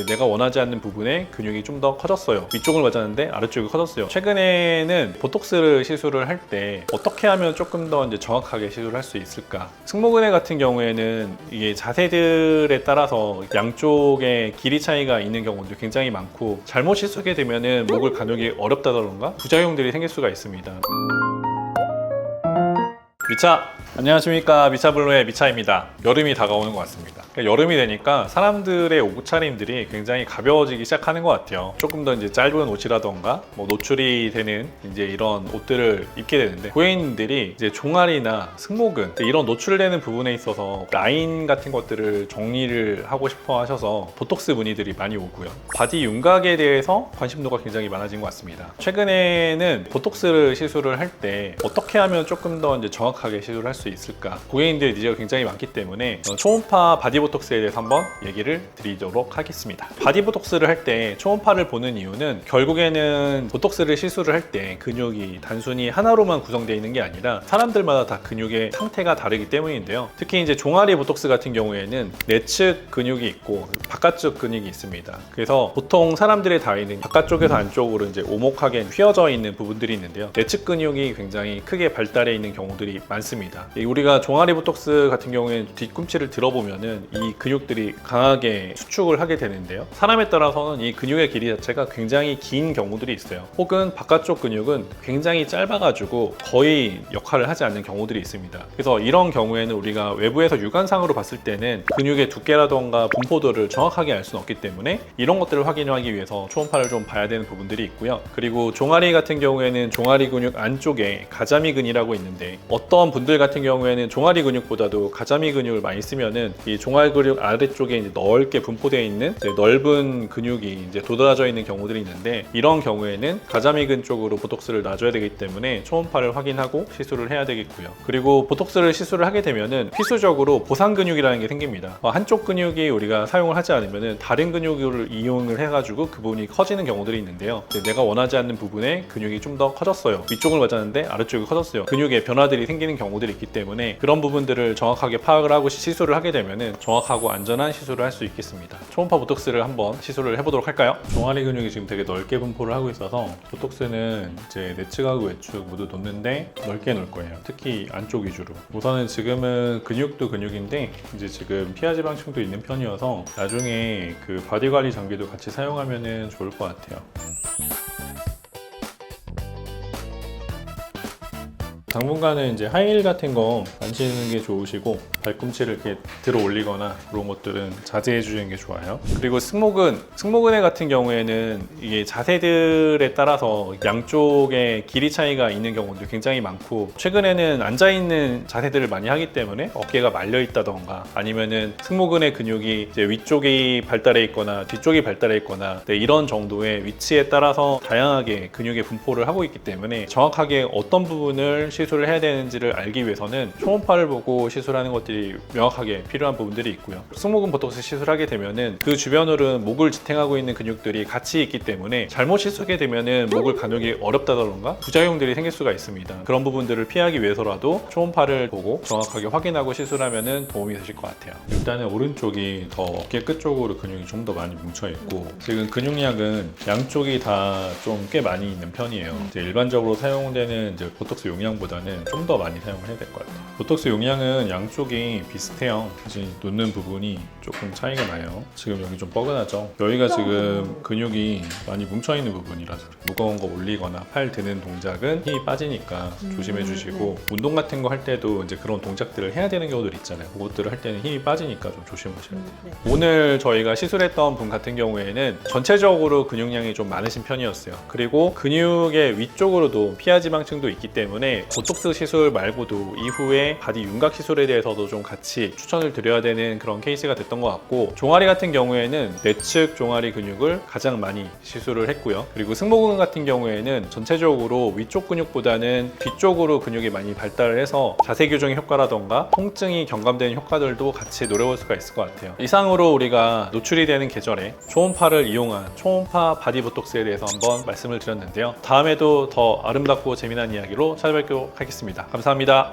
내가 원하지 않는 부분에 근육이 좀 더 커졌어요. 위쪽을 맞았는데 아래쪽이 커졌어요. 최근에는 보톡스를 시술을 할 때 어떻게 하면 조금 더 이제 정확하게 시술을 할 수 있을까? 승모근에 같은 경우에는 이게 자세들에 따라서 양쪽의 길이 차이가 있는 경우도 굉장히 많고, 잘못 시술하게 되면은 목을 가누기 어렵다던가 부작용들이 생길 수가 있습니다. 미차! 안녕하십니까, 미차블로의 미차입니다. 여름이 다가오는 것 같습니다. 여름이 되니까 사람들의 옷차림들이 굉장히 가벼워지기 시작하는 것 같아요. 조금 더 이제 짧은 옷이라던가 노출이 되는 이제 이런 옷들을 입게 되는데, 고객님들이 이제 종아리나 승모근 이런 노출되는 부분에 있어서 라인 같은 것들을 정리를 하고 싶어 하셔서 보톡스 문의들이 많이 오고요. 바디 윤곽에 대해서 관심도가 굉장히 많아진 것 같습니다. 최근에는 보톡스를 시술을 할 때 어떻게 하면 조금 더 이제 정확하게 시술을 할 수 있을까? 고객님들의 니즈가 굉장히 많기 때문에 초음파 바디 보톡스에 대해서 한번 얘기를 드리도록 하겠습니다. 바디 보톡스를 할 때 초음파를 보는 이유는, 결국에는 보톡스를 시술을 할 때 근육이 단순히 하나로만 구성되어 있는 게 아니라 사람들마다 다 근육의 상태가 다르기 때문인데요. 특히 이제 종아리 보톡스 같은 경우에는 내측 근육이 있고 바깥쪽 근육이 있습니다. 그래서 보통 사람들의 다리는 바깥쪽에서 안쪽으로 이제 오목하게 휘어져 있는 부분들이 있는데요. 내측 근육이 굉장히 크게 발달해 있는 경우들이 많습니다. 우리가 종아리 보톡스 같은 경우에는 뒤꿈치를 들어보면은 이 근육들이 강하게 수축을 하게 되는데요. 사람에 따라서는 이 근육의 길이 자체가 굉장히 긴 경우들이 있어요. 혹은 바깥쪽 근육은 굉장히 짧아가지고 거의 역할을 하지 않는 경우들이 있습니다. 그래서 이런 경우에는 우리가 외부에서 육안상으로 봤을 때는 근육의 두께라던가 분포도를 정확하게 알 수는 없기 때문에 이런 것들을 확인하기 위해서 초음파를 좀 봐야 되는 부분들이 있고요. 그리고 종아리 같은 경우에는 종아리 근육 안쪽에 가자미근이라고 있는데, 어떤 분들 같은 경우에는 종아리 근육보다도 가자미 근육을 많이 쓰면은 이 종아리 근육 아래쪽에 이제 넓게 분포되어 있는 넓은 근육이 이제 도드라져 있는 경우들이 있는데, 이런 경우에는 가자미근 쪽으로 보톡스를 놔줘야 되기 때문에 초음파를 확인하고 시술을 해야 되겠고요. 그리고 보톡스를 시술을 하게 되면은 필수적으로 보상 근육이라는 게 생깁니다. 한쪽 근육이 우리가 사용을 하지 않으면은 다른 근육을 이용을 해가지고 그 부분이 커지는 경우들이 있는데요. 내가 원하지 않는 부분에 근육이 좀 더 커졌어요. 위쪽을 맞았는데 아래쪽이 커졌어요. 근육의 변화들이 생기는 경우들이 있기 때문에 그런 부분들을 정확하게 파악을 하고 시술을 하게 되면은 정확하고 안전한 시술을 할 수 있겠습니다. 초음파 보톡스를 한번 시술을 해보도록 할까요? 종아리 근육이 지금 되게 넓게 분포를 하고 있어서 보톡스는 이제 내측하고 외측 모두 놓는데 넓게 놓을 거예요. 특히 안쪽 위주로. 우선은 지금은 근육도 근육인데 이제 지금 피하지방층도 있는 편이어서 나중에 그 바디 관리 장비도 같이 사용하면은 좋을 것 같아요. 당분간은 이제 하이힐 같은 거 안 신는 게 좋으시고, 발꿈치를 이렇게 들어 올리거나 그런 것들은 자제해 주시는 게 좋아요. 그리고 승모근에 같은 경우에는 이게 자세들에 따라서 양쪽의 길이 차이가 있는 경우도 굉장히 많고, 최근에는 앉아있는 자세들을 많이 하기 때문에 어깨가 말려 있다던가 아니면은 승모근의 근육이 이제 위쪽이 발달해 있거나 뒤쪽이 발달해 있거나 이런 정도의 위치에 따라서 다양하게 근육의 분포를 하고 있기 때문에 정확하게 어떤 부분을 시술을 해야 되는지를 알기 위해서는 초음파를 보고 시술하는 것들이 명확하게 필요한 부분들이 있고요. 승모근 보톡스 시술하게 되면은 그 주변으로는 목을 지탱하고 있는 근육들이 같이 있기 때문에 잘못 시술하게 되면은 목을 가누기 어렵다던가 부작용들이 생길 수가 있습니다. 그런 부분들을 피하기 위해서라도 초음파를 보고 정확하게 확인하고 시술하면은 도움이 되실 것 같아요. 일단은 오른쪽이 더 어깨 끝 쪽으로 근육이 좀 더 많이 뭉쳐 있고, 지금 근육량은 양쪽이 다 좀 꽤 많이 있는 편이에요. 이제 일반적으로 사용되는 이제 보톡스 용량보다는 좀 더 많이 사용을 해야 될 것 같아요. 보톡스 용량은 양쪽이 비슷해요. 사실 놓는 부분이 조금 차이가 나요. 지금 여기 좀 뻐근하죠? 여기가 지금 근육이 많이 뭉쳐있는 부분이라서 무거운 거 올리거나 팔 드는 동작은 힘이 빠지니까 조심해 주시고, 운동 같은 거 할 때도 이제 그런 동작들을 해야 되는 경우들 있잖아요. 그것들을 할 때는 힘이 빠지니까 좀 조심하셔야 돼요. 오늘 저희가 시술했던 분 같은 경우에는 전체적으로 근육량이 좀 많으신 편이었어요. 그리고 근육의 위쪽으로도 피하지방층도 있기 때문에 보톡스 시술 말고도 이후에 바디 윤곽 시술에 대해서도 좀 같이 추천을 드려야 되는 그런 케이스가 됐던 것 같고, 종아리 같은 경우에는 내측 종아리 근육을 가장 많이 시술을 했고요. 그리고 승모근 같은 경우에는 전체적으로 위쪽 근육보다는 뒤쪽으로 근육이 많이 발달을 해서 자세 교정 효과라던가 통증이 경감되는 효과들도 같이 노려볼 수가 있을 것 같아요. 이상으로 우리가 노출이 되는 계절에 초음파를 이용한 초음파 바디 보톡스에 대해서 한번 말씀을 드렸는데요. 다음에도 더 아름답고 재미난 이야기로 찾아뵙도록 하겠습니다. 감사합니다.